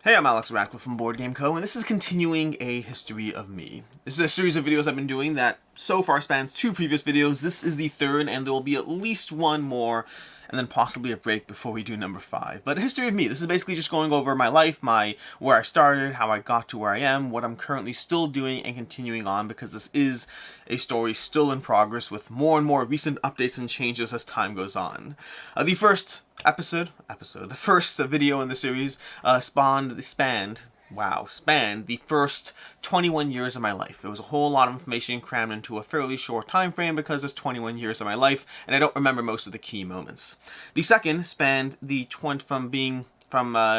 Hey, I'm Alex Radcliffe from BoardGameCo, and this is continuing a history of me. This is a series of videos I've been doing that so far spans 2 previous videos. This is the 3rd, and there will be at least one more, and then possibly a break before we do number 5. But a history of me. This is basically just going over my life, where I started, how I got to where I am, what I'm currently still doing, and continuing on, because this is a story still in progress with more and more recent updates and changes as time goes on. The first the first video in the series spanned the first 21 years of my life. It was a whole lot of information crammed into a fairly short time frame because it's 21 years of my life, and I don't remember most of the key moments. The second spanned the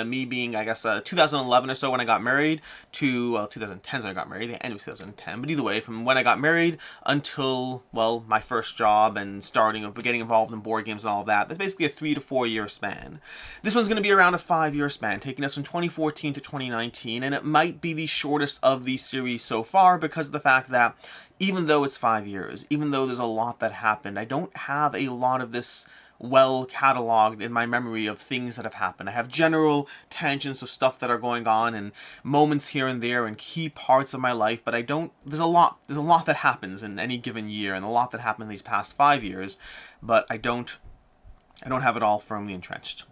me being, I guess, 2011 or so when I got married to, 2010 when I got married, the end of 2010, but either way, from when I got married until, well, my first job and getting involved in board games and all of that. That's basically a 3 to 4 year span. This one's going to be around a 5-year span, taking us from 2014 to 2019, and it might be the shortest of these series so far because of the fact that even though it's 5 years, even though there's a lot that happened, I don't have a lot of this well cataloged in my memory of things that have happened. I have general tangents of stuff that are going on and moments here and there and key parts of my life, but there's a lot that happens in any given year and a lot that happened in these past 5 years, but I don't have it all firmly entrenched.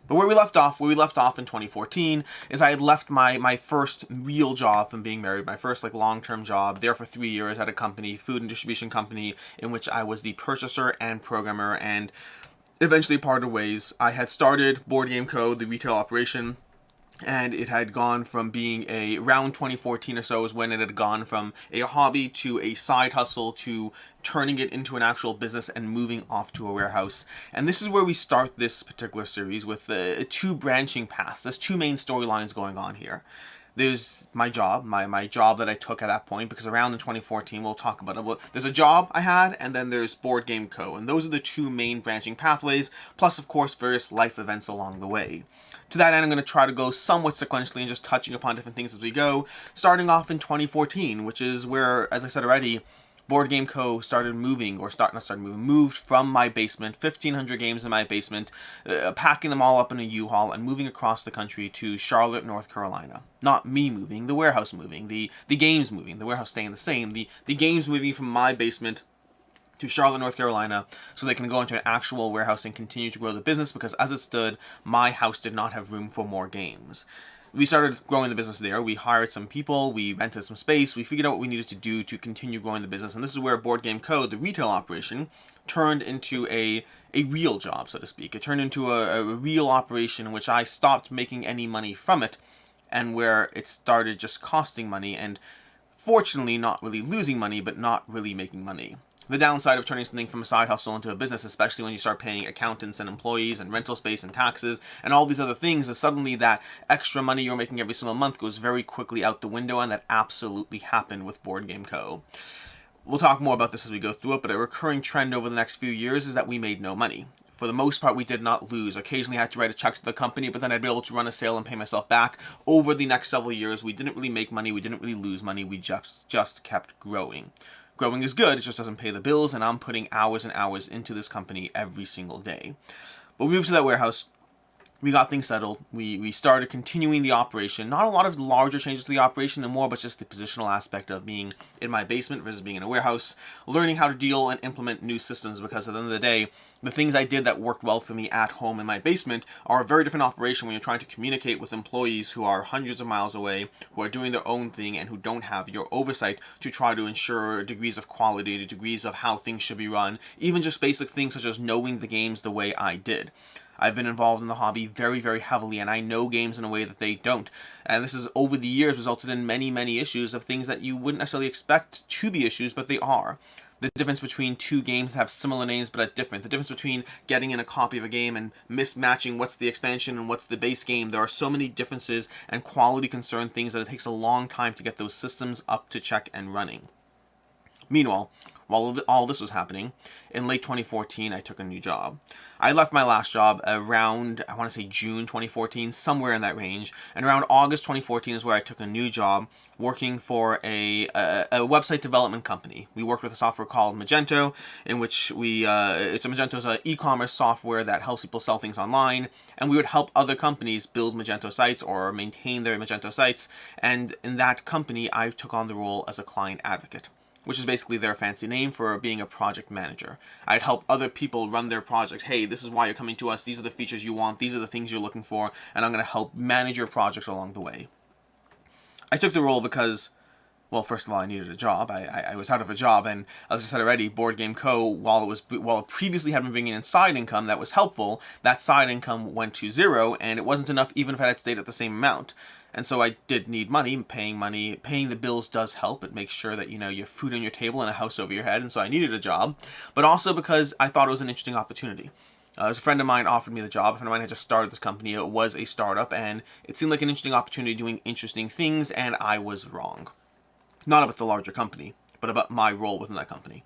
But where we left off in 2014 is I had left my first real job from being married, my first long-term job, there for 3 years at a company, food and distribution company, in which I was the purchaser and programmer, and eventually parted ways. I had started BoardGameCo, the retail operation, and it had gone from being around 2014 or so is when it had gone from a hobby to a side hustle to turning it into an actual business and moving off to a warehouse. And this is where we start this particular series with 2 branching paths. There's 2 main storylines going on here. There's my job, my job that I took at that point, because around in 2014, we'll talk about it. There's a job I had, and then there's BoardGameCo, and those are the 2 main branching pathways, plus, of course, various life events along the way. To that end, I'm going to try to go somewhat sequentially and just touching upon different things as we go, starting off in 2014, which is where, as I said already, BoardGameCo moved from my basement, 1,500 games in my basement, packing them all up in a U-Haul and moving across the country to Charlotte, North Carolina. Not me moving, the warehouse moving, the games moving, the warehouse staying the same, the games moving from my basement to Charlotte, North Carolina, so they can go into an actual warehouse and continue to grow the business, because as it stood, my house did not have room for more games. We started growing the business there. We hired some people, we rented some space, we figured out what we needed to do to continue growing the business, and this is where BoardGameCo, the retail operation, turned into a real job, so to speak. It turned into a real operation in which I stopped making any money from it, and where it started just costing money, and fortunately not really losing money, but not really making money. The downside of turning something from a side hustle into a business, especially when you start paying accountants and employees and rental space and taxes and all these other things, is suddenly that extra money you're making every single month goes very quickly out the window, and that absolutely happened with BoardGameCo. We'll talk more about this as we go through it, but a recurring trend over the next few years is that we made no money. For the most part, we did not lose. Occasionally I had to write a check to the company, but then I'd be able to run a sale and pay myself back. Over the next several years, we didn't really make money, we didn't really lose money, we just kept growing. Growing is good, it just doesn't pay the bills, and I'm putting hours and hours into this company every single day. But we moved to that warehouse. We got things settled. We started continuing the operation. Not a lot of larger changes to the operation and more, but just the positional aspect of being in my basement versus being in a warehouse, learning how to deal and implement new systems, because at the end of the day, the things I did that worked well for me at home in my basement are a very different operation when you're trying to communicate with employees who are hundreds of miles away, who are doing their own thing, and who don't have your oversight to try to ensure degrees of quality, degrees of how things should be run, even just basic things such as knowing the games the way I did. I've been involved in the hobby very, very heavily, and I know games in a way that they don't. And this has, over the years, resulted in many, many issues of things that you wouldn't necessarily expect to be issues, but they are. The difference between 2 games that have similar names but are different. The difference between getting in a copy of a game and mismatching what's the expansion and what's the base game. There are so many differences and quality concern things that it takes a long time to get those systems up to check and running. Meanwhile, while all this was happening, in late 2014, I took a new job. I left my last job around, I want to say June 2014, somewhere in that range. And around August 2014 is where I took a new job working for a website development company. We worked with a software called Magento, in which Magento's an e-commerce software that helps people sell things online. And we would help other companies build Magento sites or maintain their Magento sites. And in that company, I took on the role as a client advocate, which is basically their fancy name for being a project manager. I'd help other people run their projects. Hey, this is why you're coming to us. These are the features you want. These are the things you're looking for. And I'm going to help manage your projects along the way. I took the role because, well, first of all, I needed a job. I was out of a job, and as I said already, BoardGameCo, while it previously had been bringing in side income that was helpful, that side income went to zero, and it wasn't enough even if I had stayed at the same amount. And so I did need money. Paying the bills does help. It makes sure that, you have food on your table and a house over your head, and so I needed a job, but also because I thought it was an interesting opportunity. As a friend of mine offered me the job. A friend of mine had just started this company. It was a startup, and it seemed like an interesting opportunity doing interesting things, and I was wrong. Not about the larger company, but about my role within that company.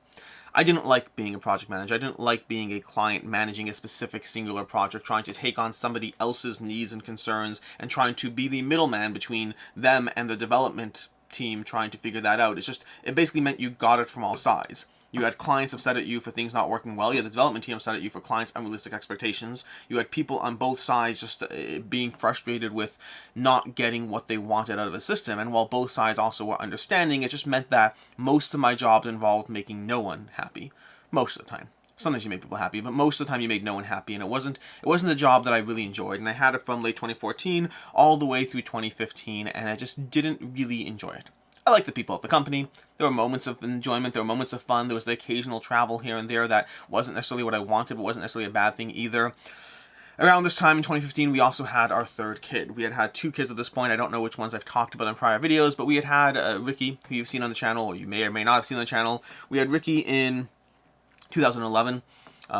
I didn't like being a project manager. I didn't like being a client managing a specific singular project, trying to take on somebody else's needs and concerns, and trying to be the middleman between them and the development team trying to figure that out. It basically meant you got it from all sides. You had clients upset at you for things not working well. You had the development team upset at you for clients' unrealistic expectations. You had people on both sides just being frustrated with not getting what they wanted out of a system. And while both sides also were understanding, it just meant that most of my job involved making no one happy. Most of the time. Sometimes you make people happy, but most of the time you made no one happy, and it wasn't a job that I really enjoyed. And I had it from late 2014 all the way through 2015, and I just didn't really enjoy it. I liked the people at the company. There were moments of enjoyment. There were moments of fun. There was the occasional travel here and there that wasn't necessarily what I wanted, but wasn't necessarily a bad thing either. Around this time in 2015, we also had our third kid. We had two kids at this point. I don't know which ones I've talked about in prior videos, but we had Ricky, who you've seen on the channel, or you may or may not have seen on the channel. We had Ricky in 2011.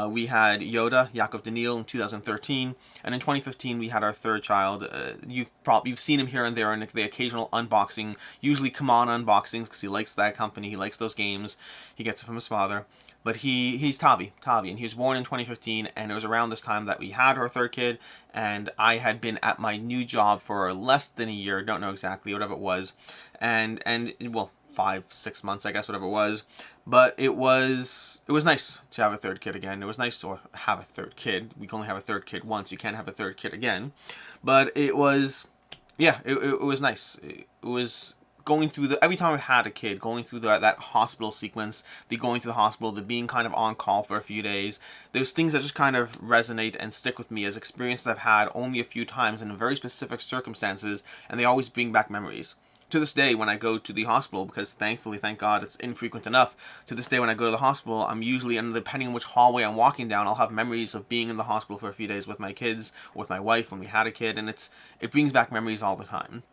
We had Yoda, Yakov Daniil, in 2013, and in 2015 we had our third child. You've seen him here and there in the occasional unboxing, usually Come On unboxings, because he likes that company, he likes those games, he gets it from his father. But he's Tavi, and he was born in 2015, and it was around this time that we had our third kid, and I had been at my new job for less than a year, don't know exactly, whatever it was, and well, 5-6 months, I guess, whatever it was. But it was nice to have a third kid again. It was nice to have a third kid. We can only have a third kid once. You can't have a third kid again. But it was, yeah, it was nice. It was going through every time I had a kid, going through that hospital sequence, the going to the hospital, the being kind of on call for a few days. There's things that just kind of resonate and stick with me as experiences I've had only a few times in very specific circumstances, and they always bring back memories. To this day, when I go to the hospital, because thankfully, thank God, it's infrequent enough, to this day when I go to the hospital, I'm usually, and depending on which hallway I'm walking down, I'll have memories of being in the hospital for a few days with my kids, or with my wife when we had a kid, and it brings back memories all the time.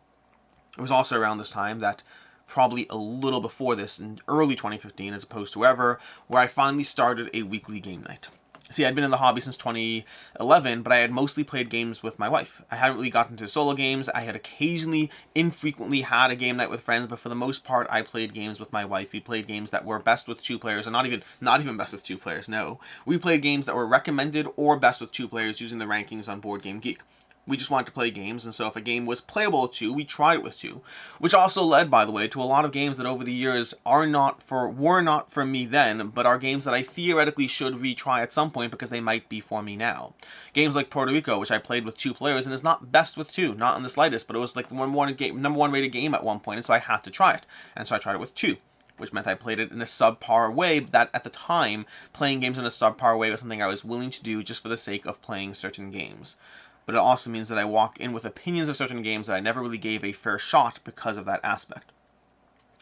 It was also around this time that, probably a little before this, in early 2015 as opposed to ever, where I finally started a weekly game night. See, I'd been in the hobby since 2011, but I had mostly played games with my wife. I hadn't really gotten into solo games. I had occasionally, infrequently had a game night with friends, but for the most part, I played games with my wife. We played games that were best with two players, and not even best with two players, no. We played games that were recommended or best with two players using the rankings on BoardGameGeek. We just wanted to play games, and so if a game was playable with two, we tried it with two. Which also led, by the way, to a lot of games that over the years were not for me then, but are games that I theoretically should retry at some point because they might be for me now. Games like Puerto Rico, which I played with two players, and is not best with two, not in the slightest, but it was like the number one rated game at one point, and so I had to try it. And so I tried it with two, which meant I played it in a subpar way, but that at the time, playing games in a subpar way was something I was willing to do just for the sake of playing certain games. But it also means that I walk in with opinions of certain games that I never really gave a fair shot because of that aspect.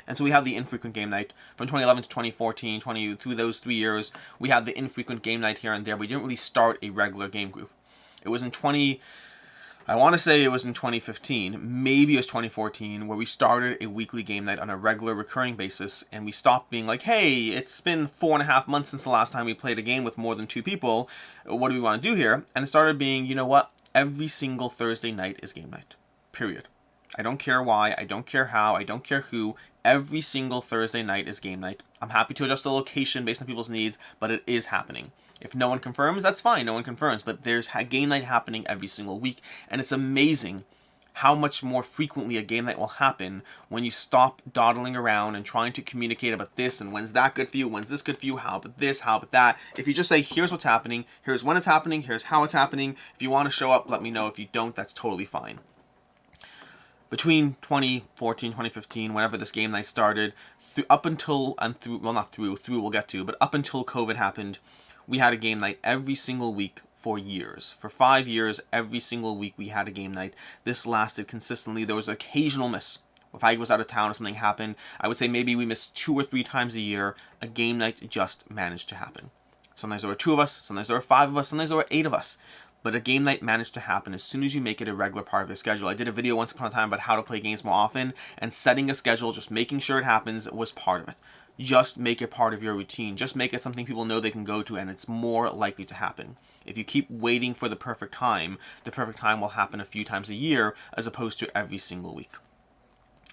And so we had the infrequent game night from 2011 to 2014, through those 3 years, we had the infrequent game night here and there. We didn't really start a regular game group. It was I want to say it was in 2015, maybe it was 2014, where we started a weekly game night on a regular recurring basis, and we stopped being like, hey, it's been 4.5 months since the last time we played a game with more than two people. What do we want to do here? And it started being, you know what? Every single Thursday night is game night. Period. I don't care why, I don't care how, I don't care who. Every single Thursday night is game night. I'm happy to adjust the location based on people's needs, but it is happening. If no one confirms, that's fine, no one confirms, but there's game night happening every single week, and it's amazing how much more frequently a game night will happen when you stop dawdling around and trying to communicate about this and when's that good for you, when's this good for you, how about this, how about that. If you just say, here's what's happening, here's when it's happening, here's how it's happening. If you want to show up, let me know. If you don't, that's totally fine. Between 2014, 2015, whenever this game night started, up until, and through, well, not through we'll get to, but up until COVID happened, we had a game night every single week for years. For 5 years, every single week we had a game night. This lasted consistently. There was an occasional miss. If I was out of town or something happened, I would say maybe we missed 2 or 3 times a year. A game night just managed to happen. Sometimes there were 2 of us, sometimes there were 5 of us, sometimes there were 8 of us. But a game night managed to happen as soon as you make it a regular part of your schedule. I did a video once upon a time about how to play games more often, and setting a schedule, just making sure it happens, was part of it. Just make it part of your routine. Just make it something people know they can go to, and it's more likely to happen. If you keep waiting for the perfect time will happen a few times a year as opposed to every single week.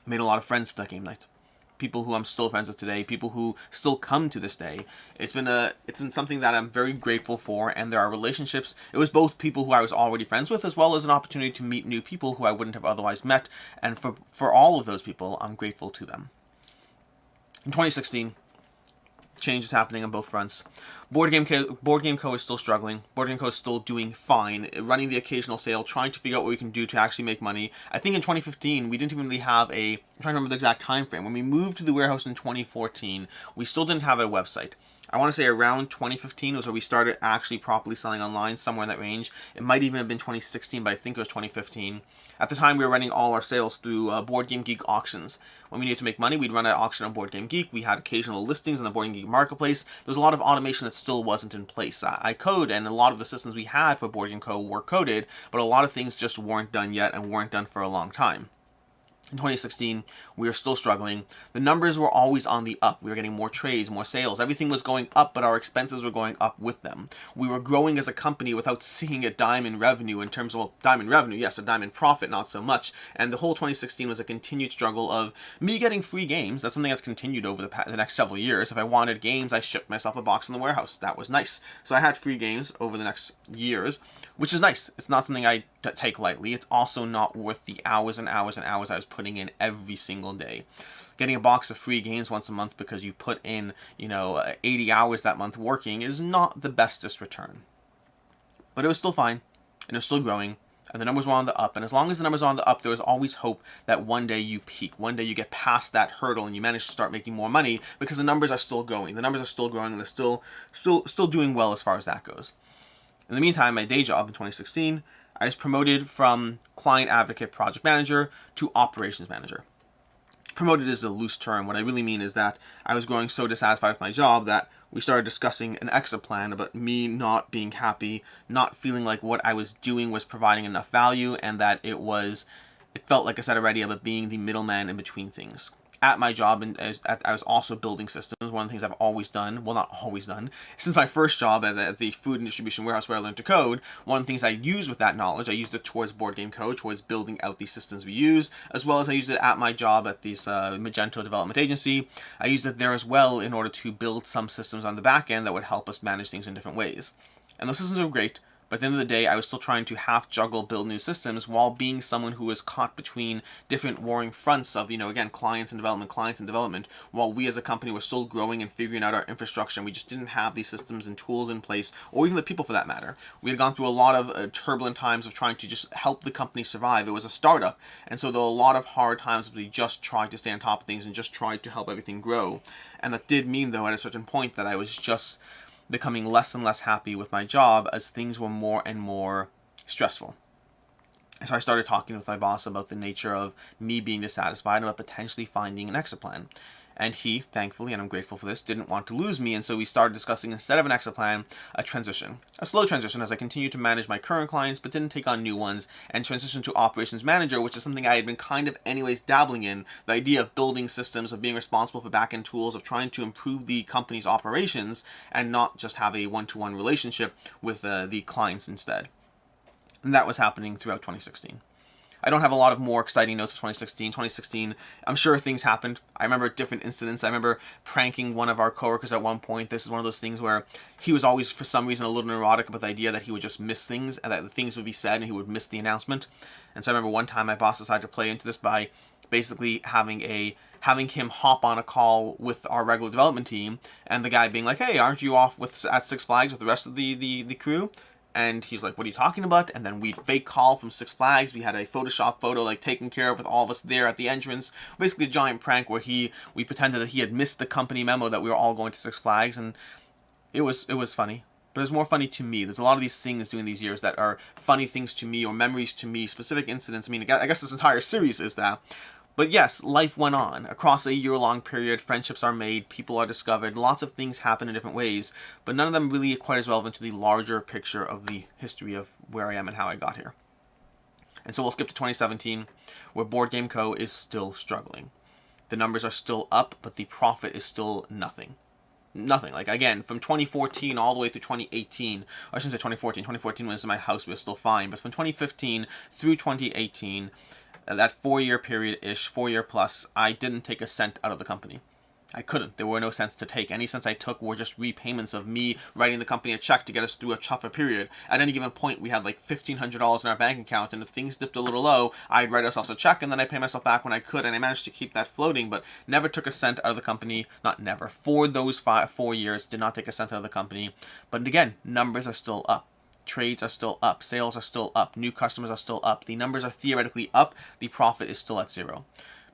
I made a lot of friends for that game night. People who I'm still friends with today, people who still come to this day. It's been something that I'm very grateful for, and there are relationships. It was both people who I was already friends with, as well as an opportunity to meet new people who I wouldn't have otherwise met, and for all of those people, I'm grateful to them. In 2016, change is happening on both fronts. BoardGameCo is still struggling. BoardGameCo is still doing fine, running the occasional sale, trying to figure out what we can do to actually make money. I think in 2015, we didn't even really have I'm trying to remember the exact time frame. When we moved to the warehouse in 2014, we still didn't have a website. I want to say around 2015 was where we started actually properly selling online, somewhere in that range. It might even have been 2016, but I think it was 2015. At the time, we were running all our sales through Board Game Geek auctions. When we needed to make money, we'd run an auction on Board Game Geek. We had occasional listings on the Board Game Geek marketplace. There was a lot of automation that still wasn't in place. I code, and a lot of the systems we had for BoardGameCo were coded, but a lot of things just weren't done yet and weren't done for a long time. In 2016, we were still struggling. The numbers were always on the up. We were getting more trades, more sales. Everything was going up, but our expenses were going up with them. We were growing as a company without seeing a dime in revenue in terms of, well, dime in revenue, yes, a dime in profit, not so much. And the whole 2016 was a continued struggle of me getting free games. That's something that's continued over the next several years. If I wanted games, I shipped myself a box from the warehouse. That was nice. So I had free games over the next years, which is nice. It's not something I take lightly. It's also not worth the hours and hours and hours I was putting in every single day. Getting a box of free games once a month because you put in, 80 hours that month working is not the bestest return. But it was still fine, and it was still growing, and the numbers were on the up. And as long as the numbers are on the up, there was always hope that one day you peak. One day you get past that hurdle and you manage to start making more money because the numbers are still going. The numbers are still growing, and they're still doing well as far as that goes. In the meantime, my day job in 2016, I was promoted from client advocate project manager to operations manager. Promoted is a loose term. What I really mean is that I was growing so dissatisfied with my job that we started discussing an exit plan about me not being happy, not feeling like what I was doing was providing enough value, and that it felt, like I said already, about being the middleman in between things. At my job, and I was also building systems. One of the things I've always done, well, not always done, since my first job at the food and distribution warehouse where I learned to code, one of the things I used with that knowledge, I used it towards BoardGameCo, towards building out these systems we use, as well as I used it at my job at this Magento development agency. I used it there as well in order to build some systems on the back end that would help us manage things in different ways. And those systems are great. But at the end of the day, I was still trying to half juggle build new systems while being someone who was caught between different warring fronts of, again, clients and development, while we as a company were still growing and figuring out our infrastructure, and we just didn't have these systems and tools in place, or even the people for that matter. We had gone through a lot of turbulent times of trying to just help the company survive. It was a startup, and so there were a lot of hard times we just tried to stay on top of things and just tried to help everything grow. And that did mean, though, at a certain point that I was just becoming less and less happy with my job as things were more and more stressful. And so I started talking with my boss about the nature of me being dissatisfied about potentially finding an exit plan. And he, thankfully, and I'm grateful for this, didn't want to lose me, and so we started discussing, instead of an exit plan, a transition. A slow transition as I continued to manage my current clients, but didn't take on new ones, and transition to operations manager, which is something I had been kind of anyways dabbling in. The idea of building systems, of being responsible for back-end tools, of trying to improve the company's operations, and not just have a one-to-one relationship with the clients instead. And that was happening throughout 2016. I don't have a lot of more exciting notes of 2016. 2016, I'm sure things happened. I remember different incidents. I remember pranking one of our coworkers at one point. This is one of those things where he was always, for some reason, a little neurotic about the idea that he would just miss things and that the things would be said and he would miss the announcement. And so I remember one time my boss decided to play into this by basically having him hop on a call with our regular development team, and the guy being like, "Hey, aren't you off at Six Flags with the rest of the crew?" And he's like, "What are you talking about?" And then we'd fake call from Six Flags. We had a Photoshop photo like taken care of with all of us there at the entrance. Basically a giant prank where we pretended that he had missed the company memo that we were all going to Six Flags, and it was funny. But it was more funny to me. There's a lot of these things during these years that are funny things to me or memories to me, specific incidents. I mean, I guess this entire series is that. But yes, life went on. Across a year-long period, friendships are made, people are discovered, lots of things happen in different ways, but none of them really quite as relevant to the larger picture of the history of where I am and how I got here. And so we'll skip to 2017, where BoardGameCo is still struggling. The numbers are still up, but the profit is still nothing. Nothing. Like, again, from 2014 all the way through 2018, I shouldn't say 2014. 2014 when I was in my house, we were still fine. But from 2015 through 2018, that 4-year period-ish, 4-year plus, I didn't take a cent out of the company. I couldn't. There were no cents to take. Any cents I took were just repayments of me writing the company a check to get us through a tougher period. At any given point, we had like $1,500 in our bank account, and if things dipped a little low, I'd write ourselves a check, and then I'd pay myself back when I could, and I managed to keep that floating, but never took a cent out of the company. Not never. For those 4 years, did not take a cent out of the company. But again, numbers are still up. Trades are still up. Sales are still up. New customers are still up. The numbers are theoretically up. The profit is still at zero.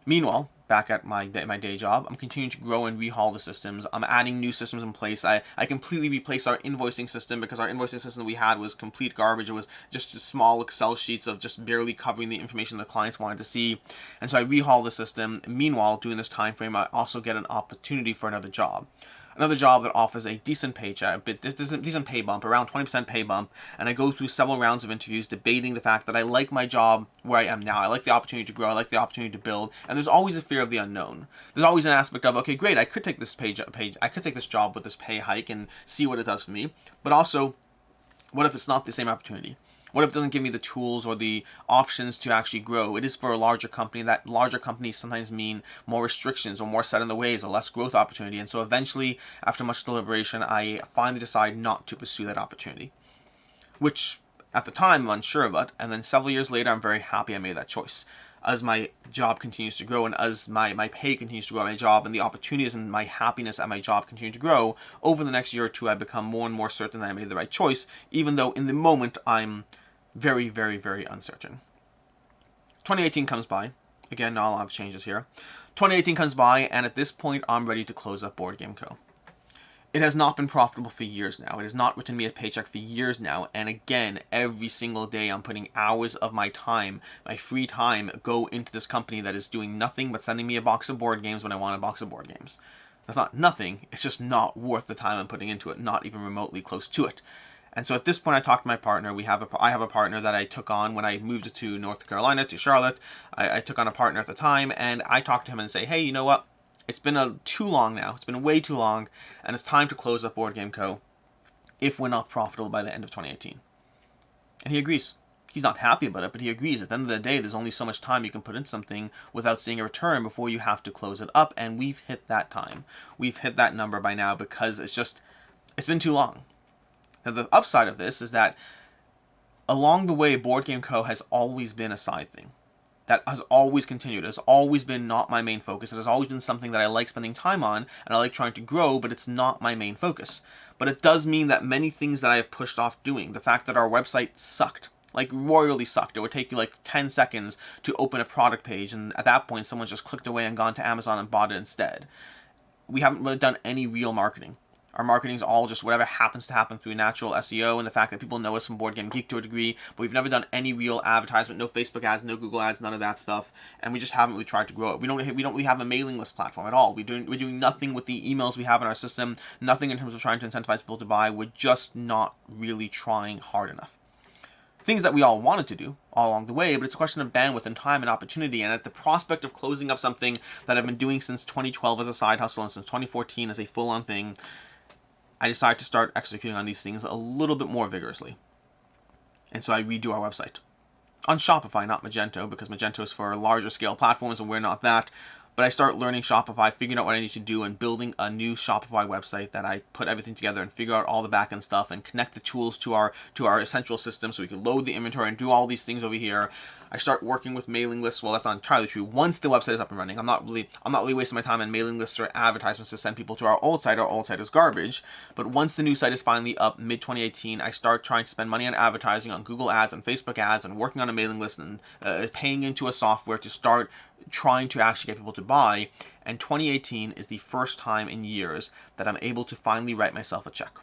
Meanwhile, back at my day job, I'm continuing to grow and rehaul the systems. I'm adding new systems in place. I completely replaced our invoicing system because our invoicing system that we had was complete garbage. It was just small Excel sheets of just barely covering the information the clients wanted to see. And so I rehaul the system. Meanwhile, during this time frame, I also get an opportunity for another job. Another job that offers a decent paycheck, decent pay bump, around 20% pay bump, and I go through several rounds of interviews debating the fact that I like my job where I am now. I like the opportunity to grow, I like the opportunity to build, and there's always a fear of the unknown. There's always an aspect of, okay, great, I could take this I could take this job with this pay hike and see what it does for me, but also, what if it's not the same opportunity? What if it doesn't give me the tools or the options to actually grow? It is for a larger company. That larger companies sometimes mean more restrictions or more set in the ways or less growth opportunity. And so eventually, after much deliberation, I finally decide not to pursue that opportunity, which at the time I'm unsure about. And then several years later, I'm very happy I made that choice. As my job continues to grow and as my pay continues to grow at my job and the opportunities and my happiness at my job continue to grow, over the next year or two, I become more and more certain that I made the right choice, even though in the moment I'm very, very, very uncertain. 2018 comes by. Again, not a lot of changes here. 2018 comes by, and at this point, I'm ready to close up BoardGameCo. It has not been profitable for years now. It has not written me a paycheck for years now. And again, every single day, I'm putting hours of my time, my free time, go into this company that is doing nothing but sending me a box of board games when I want a box of board games. That's not nothing. It's just not worth the time I'm putting into it, not even remotely close to it. And so at this point, I talked to my partner. I have a partner that I took on when I moved to North Carolina, to Charlotte. I took on a partner at the time, and I talked to him and say, hey, you know what? It's been too long now. It's been way too long, and it's time to close up BoardGameCo if we're not profitable by the end of 2018. And he agrees. He's not happy about it, but he agrees. At the end of the day, there's only so much time you can put into something without seeing a return before you have to close it up, and we've hit that time. We've hit that number by now because it's been too long. Now, the upside of this is that along the way, BoardGameCo has always been a side thing. That has always continued. It has always been not my main focus. It has always been something that I like spending time on, and I like trying to grow, but it's not my main focus. But it does mean that many things that I have pushed off doing, the fact that our website sucked, like royally sucked. It would take you like 10 seconds to open a product page, and at that point, someone just clicked away and gone to Amazon and bought it instead. We haven't really done any real marketing. Our marketing is all just whatever happens to happen through natural SEO and the fact that people know us from Board Game Geek to a degree, but we've never done any real advertisement, no Facebook ads, no Google ads, none of that stuff, and we just haven't really tried to grow it. We don't really have a mailing list platform at all. We're doing nothing with the emails we have in our system, nothing in terms of trying to incentivize people to buy. We're just not really trying hard enough. Things that we all wanted to do all along the way, but it's a question of bandwidth and time and opportunity. And at the prospect of closing up something that I've been doing since 2012 as a side hustle and since 2014 as a full-on thing, I decided to start executing on these things a little bit more vigorously. And so I redo our website. on Shopify, not Magento, because Magento is for larger scale platforms and we're not that. But I start learning Shopify, figuring out what I need to do, and building a new Shopify website that I put everything together and figure out all the backend stuff and connect the tools to our essential system so we can load the inventory and do all these things over here. I start working with mailing lists. Well, that's not entirely true. Once the website is up and running, I'm not really wasting my time on mailing lists or advertisements to send people to our old site. Our old site is garbage. But once the new site is finally up, mid 2018, I start trying to spend money on advertising, on Google ads, on Facebook ads, and working on a mailing list and paying into a software to start trying to actually get people to buy. And 2018 is the first time in years that I'm able to finally write myself a check.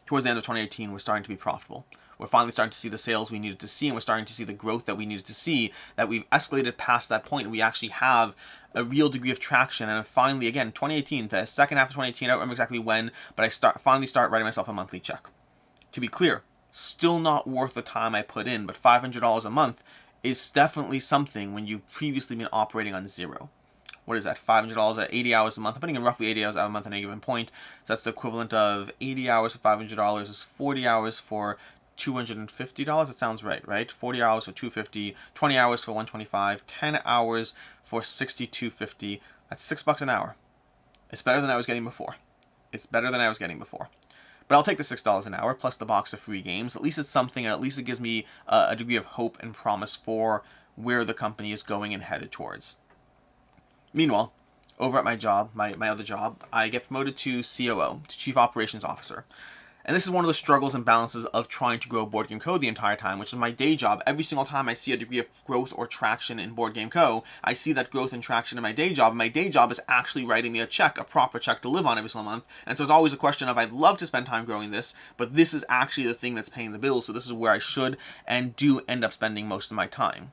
Towards the end of 2018, we're starting to be profitable. We're finally starting to see the sales we needed to see, and we're starting to see the growth that we needed to see, that we've escalated past that point, and we actually have a real degree of traction. And finally, again, 2018, the second half of 2018, I don't remember exactly when, but I finally start writing myself a monthly check. To be clear, still not worth the time I put in, but $500 a month is definitely something when you've previously been operating on zero. What is that? $500 at 80 hours a month. I'm putting in roughly 80 hours a month at any given point. So that's the equivalent of 80 hours for $500 is 40 hours for $250. It sounds right? 40 hours for $250, 20 hours for $125, 10 hours for $62.50. That's $6 an hour. It's better than I was getting before. But I'll take the $6 an hour plus the box of free games. At least it's something, and at least it gives me a degree of hope and promise for where the company is going and headed towards. Meanwhile, over at my job, my other job, I get promoted to COO, to Chief Operations Officer. And this is one of the struggles and balances of trying to grow BoardGameCo the entire time, which is my day job. Every single time I see a degree of growth or traction in BoardGameCo, I see that growth and traction in my day job. And my day job is actually writing me a check, a proper check to live on every single month. And so it's always a question of, I'd love to spend time growing this, but this is actually the thing that's paying the bills. So this is where I should and do end up spending most of my time.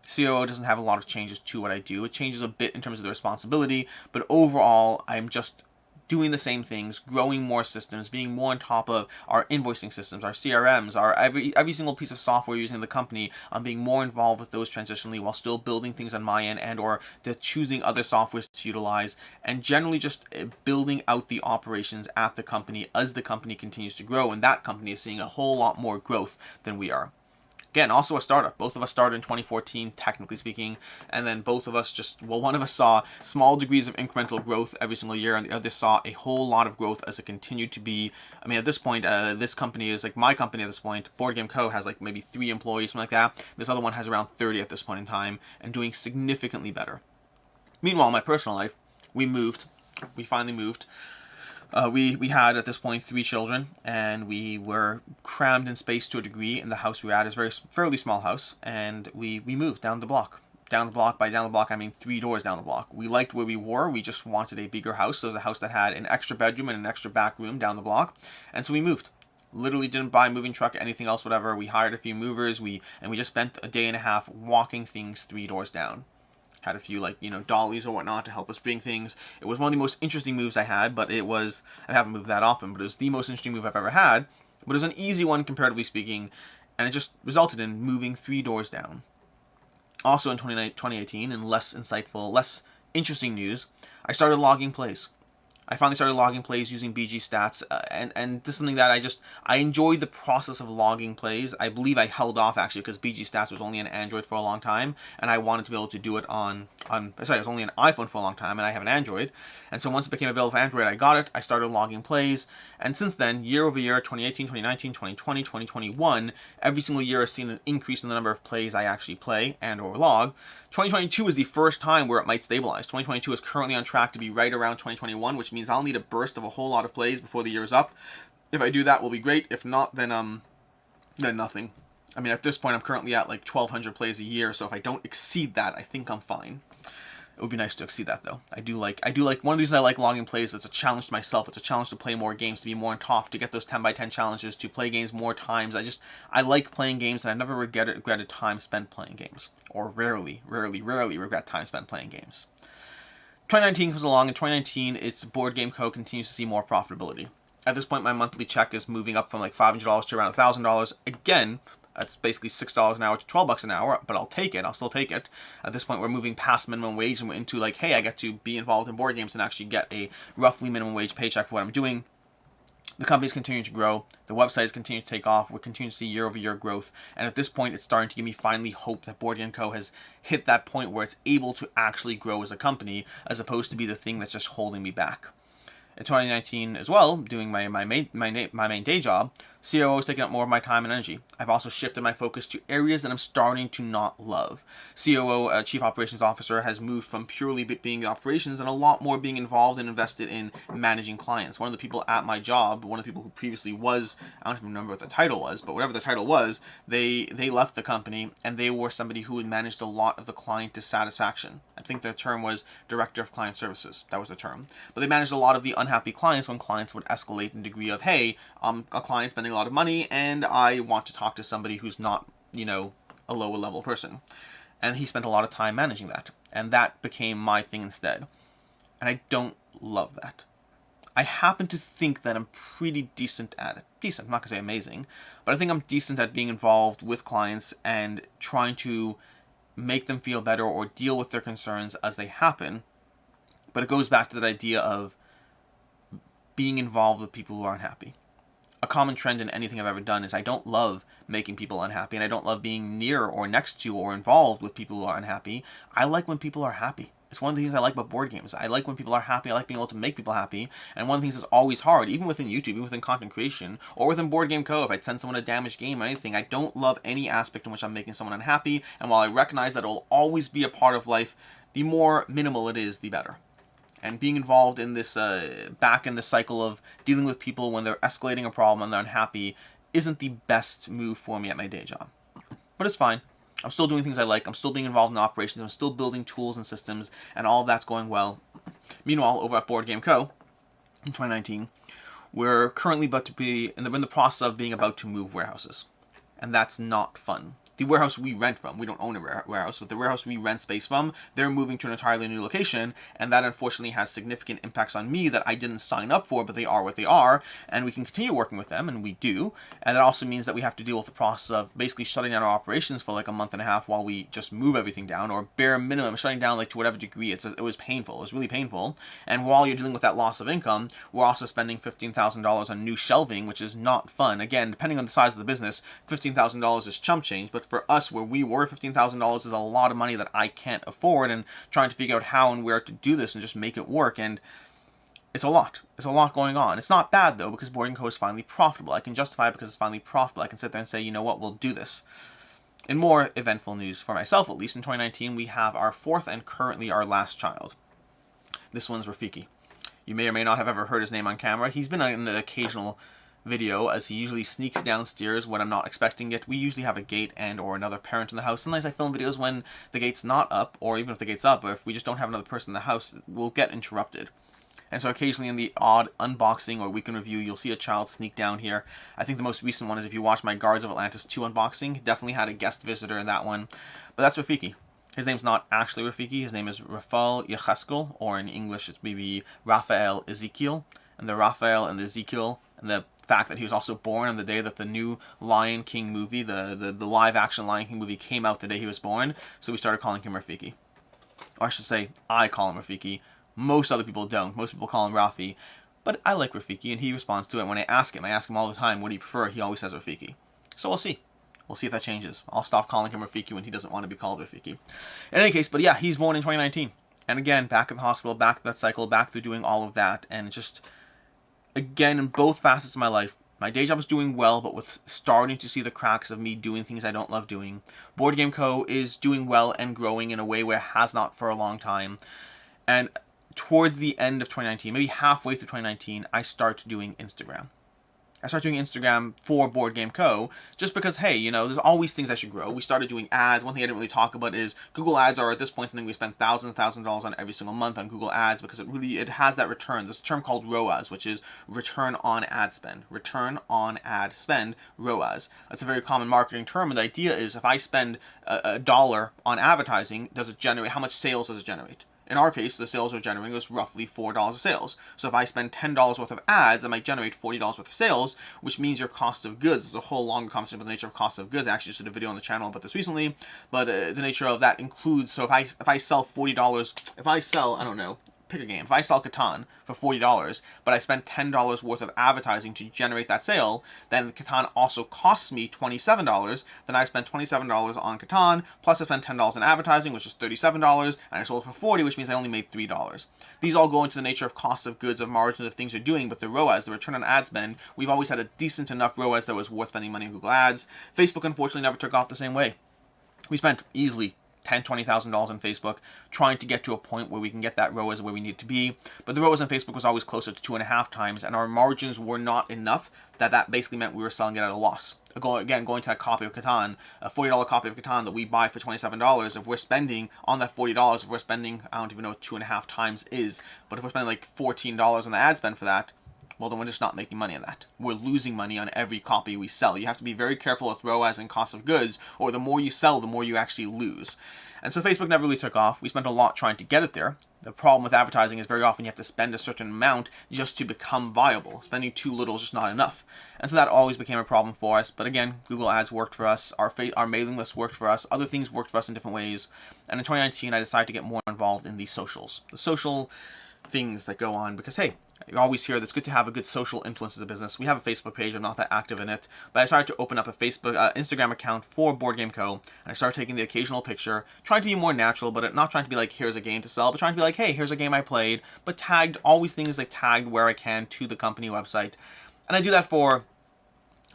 COO doesn't have a lot of changes to what I do. It changes a bit in terms of the responsibility, but overall, I'm just doing the same things, growing more systems, being more on top of our invoicing systems, our CRMs, our every single piece of software using in the company. I'm being more involved with those transitionally while still building things on my end and or choosing other softwares to utilize, and generally just building out the operations at the company as the company continues to grow, and that company is seeing a whole lot more growth than we are. Again, also a startup. Both of us started in 2014, technically speaking, and then both of us one of us saw small degrees of incremental growth every single year, and the other saw a whole lot of growth as it continued to be. I mean, at this point, this company is like my company at this point. BoardGameCo has like maybe 3 employees, something like that. This other one has around 30 at this point in time, and doing significantly better. Meanwhile, in my personal life, we finally moved. We had at this point 3 children, and we were crammed in space to a degree in the house we were at. It's a fairly small house, and we moved down the block. Down the block, by down the block I mean 3 doors down the block. We liked where we were, we just wanted a bigger house. So it was a house that had an extra bedroom and an extra back room down the block, and so we moved. Literally didn't buy a moving truck, anything else, whatever. We hired a few movers, and we just spent a day and a half walking things 3 doors down. Had a few dollies or whatnot to help us bring things. It was one of the most interesting moves I had, but I haven't moved that often, but it was the most interesting move I've ever had. But it was an easy one comparatively speaking, and it just resulted in moving 3 doors down. Also in 2018, in less insightful, less interesting news, I started logging plays. I finally started logging plays using BG Stats, and this is something that I enjoyed the process of logging plays. I believe I held off actually because BG Stats was only on Android for a long time, and I wanted to be able to do it it was only an iPhone for a long time, and I have an Android. And so once it became available for Android, I got it, I started logging plays, and since then, year over year, 2018, 2019, 2020, 2021, every single year I've seen an increase in the number of plays I actually play and or log. 2022 is the first time where it might stabilize. 2022 is currently on track to be right around 2021, which means I'll need a burst of a whole lot of plays before the year is up. If I do that, will be great. If not, then nothing. I mean, at this point, I'm currently at like 1,200 plays a year, so if I don't exceed that, I think I'm fine. It would be nice to exceed that, though. I do like one of the reasons I like logging plays. It's a challenge to myself. It's a challenge to play more games, to be more on top, to get those 10x10 challenges, to play games more times. I like playing games, and I never regretted time spent playing games, or rarely regret time spent playing games. 2019 comes along. In 2019, BoardGameCo continues to see more profitability. At this point, my monthly check is moving up from like $500 to around $1,000. Again, that's basically $6 an hour to $12 an hour, but I'll take it. I'll still take it. At this point, we're moving past minimum wage and we're into like, hey, I get to be involved in board games and actually get a roughly minimum wage paycheck for what I'm doing. The company's continuing to grow. The website is continuing to take off. We're continuing to see year-over-year growth. And at this point, it's starting to give me finally hope that BoardGameCo has hit that point where it's able to actually grow as a company, as opposed to be the thing that's just holding me back. In 2019 as well, doing my main day job, COO is taking up more of my time and energy. I've also shifted my focus to areas that I'm starting to not love. COO, Chief Operations Officer, has moved from purely being operations and a lot more being involved and invested in managing clients. One of the people at my job, one of the people who previously was, I don't even remember what the title was, but whatever the title was, they left the company, and they were somebody who had managed a lot of the client dissatisfaction. I think the term was Director of Client Services. That was the term. But they managed a lot of the unhappy clients when clients would escalate in degree of, hey, a client spending a lot of money and I want to talk to somebody who's not, a lower level person. And he spent a lot of time managing that. And that became my thing instead. And I don't love that. I happen to think that I'm pretty decent at it. Decent, I'm not going to say amazing. But I think I'm decent at being involved with clients and trying to make them feel better or deal with their concerns as they happen. But it goes back to that idea of being involved with people who aren't happy. A common trend in anything I've ever done is I don't love making people unhappy, and I don't love being near or next to or involved with people who are unhappy. I like when people are happy. It's one of the things I like about board games. I like when people are happy. I like being able to make people happy. And one of the things that's always hard, even within YouTube, even within content creation, or within BoardGameCo, if I'd send someone a damaged game or anything, I don't love any aspect in which I'm making someone unhappy. And while I recognize that it will always be a part of life, the more minimal it is, the better. And being involved in this, back in the cycle of dealing with people when they're escalating a problem and they're unhappy, isn't the best move for me at my day job. But it's fine. I'm still doing things I like. I'm still being involved in operations. I'm still building tools and systems, and all of that's going well. Meanwhile, over at BoardGameCo, in 2019, we're currently about to be in the process of being about to move warehouses. And that's not fun. The warehouse we rent from, we don't own a warehouse, but the warehouse we rent space from, they're moving to an entirely new location, and that unfortunately has significant impacts on me that I didn't sign up for, but they are what they are, and we can continue working with them, and we do, and that also means that we have to deal with the process of basically shutting down our operations for like a month and a half while we just move everything down, or bare minimum shutting down like to whatever degree. It was painful. It was really painful, and while you're dealing with that loss of income, we're also spending $15,000 on new shelving, which is not fun. Again, depending on the size of the business, $15,000 is chump change, but for us, where we were, $15,000 is a lot of money that I can't afford, and trying to figure out how and where to do this and just make it work, and it's a lot. It's a lot going on. It's not bad, though, because BoardGameCo is finally profitable. I can justify it because it's finally profitable. I can sit there and say, you know what, we'll do this. In more eventful news, for myself at least, in 2019, we have our fourth and currently our last child. This one's Rafiki. You may or may not have ever heard his name on camera. He's been in an occasional video as he usually sneaks downstairs when I'm not expecting it. We usually have a gate and or another parent in the house. Sometimes I film videos when the gate's not up, or even if the gate's up, or if we just don't have another person in the house, we'll get interrupted. And so occasionally in the odd unboxing or weekend review, you'll see a child sneak down here. I think the most recent one is if you watch my Guards of Atlantis 2 unboxing. Definitely had a guest visitor in that one. But that's Rafiki. His name's not actually Rafiki. His name is Referral Yecheskel, or in English it's maybe Raphael Ezekiel. And the Raphael and the Ezekiel and the fact that he was also born on the day that the new Lion King movie, the live-action Lion King movie came out the day he was born, so we started calling him Rafiki. Or I should say, I call him Rafiki. Most other people don't. Most people call him Rafi. But I like Rafiki, and he responds to it. When I ask him all the time, what do you prefer? He always says Rafiki. So we'll see. We'll see if that changes. I'll stop calling him Rafiki when he doesn't want to be called Rafiki. In any case, but yeah, he's born in 2019. And again, back at the hospital, back to that cycle, back through doing all of that, and just... Again, in both facets of my life, my day job is doing well, but with starting to see the cracks of me doing things I don't love doing. BoardGameCo is doing well and growing in a way where it has not for a long time. And towards the end of 2019, maybe halfway through 2019, I start doing Instagram. I started doing Instagram for BoardGameCo just because, hey, you know, there's always things I should grow. We started doing ads. One thing I didn't really talk about is Google Ads are at this point something we spend thousands and thousands of dollars on every single month on Google Ads because it has that return. There's a term called ROAS, which is return on ad spend. Return on ad spend, ROAS. That's a very common marketing term, and the idea is if I spend a dollar on advertising, does it generate, how much sales does it generate? In our case, the sales are generating us roughly $4 of sales. So if I spend $10 worth of ads, I might generate $40 worth of sales, which means your cost of goods. There's a whole longer conversation about the nature of cost of goods. I actually just did a video on the channel about this recently, but the nature of that includes, so if I sell $40, if I sell, I don't know, pick a game. If I sell Catan for $40, but I spent $10 worth of advertising to generate that sale, then Catan also costs me $27. Then I spent $27 on Catan, plus I spent $10 in advertising, which is $37, and I sold for $40, which means I only made $3. These all go into the nature of cost of goods, of margins, of things you're doing, but the ROAS, the return on ad spend, we've always had a decent enough ROAS that was worth spending money on Google Ads. Facebook, unfortunately, never took off the same way. We spent easily $10,000, $20,000 on Facebook trying to get to a point where we can get that ROAS where we need it to be. But the ROAS on Facebook was always closer to 2.5 times, and our margins were not enough that basically meant we were selling it at a loss. Again, going to that copy of Catan, a $40 copy of Catan that we buy for $27, if we're spending on that $40, if we're spending, I don't even know what 2.5 times is, but if we're spending like $14 on the ad spend for that, well, then we're just not making money on that. We're losing money on every copy we sell. You have to be very careful with ROAS and cost of goods, or the more you sell, the more you actually lose. And so Facebook never really took off. We spent a lot trying to get it there. The problem with advertising is very often you have to spend a certain amount just to become viable. Spending too little is just not enough. And so that always became a problem for us. But again, Google Ads worked for us. Our mailing list worked for us. Other things worked for us in different ways. And in 2019, I decided to get more involved in the socials. The social things that go on because, hey, you always hear that it's good to have a good social influence as a business. We have a Facebook page. I'm not that active in it. But I started to open up a Instagram account for BoardGameCo. And I started taking the occasional picture, trying to be more natural, but not trying to be like, here's a game to sell, but trying to be like, hey, here's a game I played, but tagged, always things like tagged where I can to the company website. And I do that for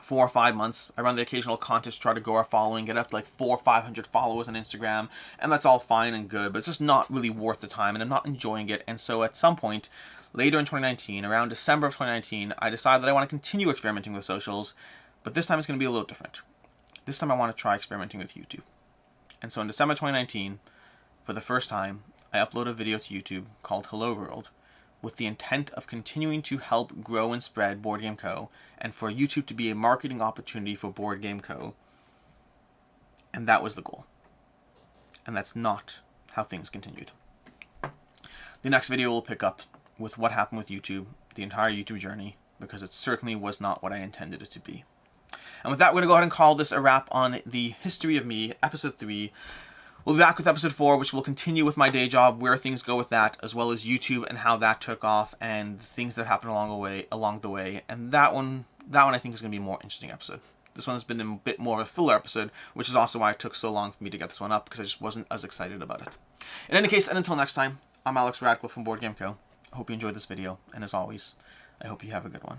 4 or 5 months. I run the occasional contest, try to grow our following, get up to like 400 or 500 followers on Instagram, and that's all fine and good, but it's just not really worth the time, and I'm not enjoying it. And so at some point, later in 2019, around December of 2019, I decided that I want to continue experimenting with socials, but this time it's going to be a little different. This time I want to try experimenting with YouTube. And so in December 2019, for the first time, I uploaded a video to YouTube called Hello World, with the intent of continuing to help grow and spread BoardGameCo, and for YouTube to be a marketing opportunity for BoardGameCo. And that was the goal. And that's not how things continued. The next video will pick up with what happened with YouTube, the entire YouTube journey, because it certainly was not what I intended it to be. And with that, we're going to go ahead and call this a wrap on the history of me, episode 3. We'll be back with episode 4, which will continue with my day job, where things go with that, as well as YouTube and how that took off, and things that happened along the way. And that one I think is going to be a more interesting episode. This one has been a bit more of a filler episode, which is also why it took so long for me to get this one up, because I just wasn't as excited about it. In any case, and until next time, I'm Alex Radcliffe from BoardGameCo. I hope you enjoyed this video, and as always, I hope you have a good one.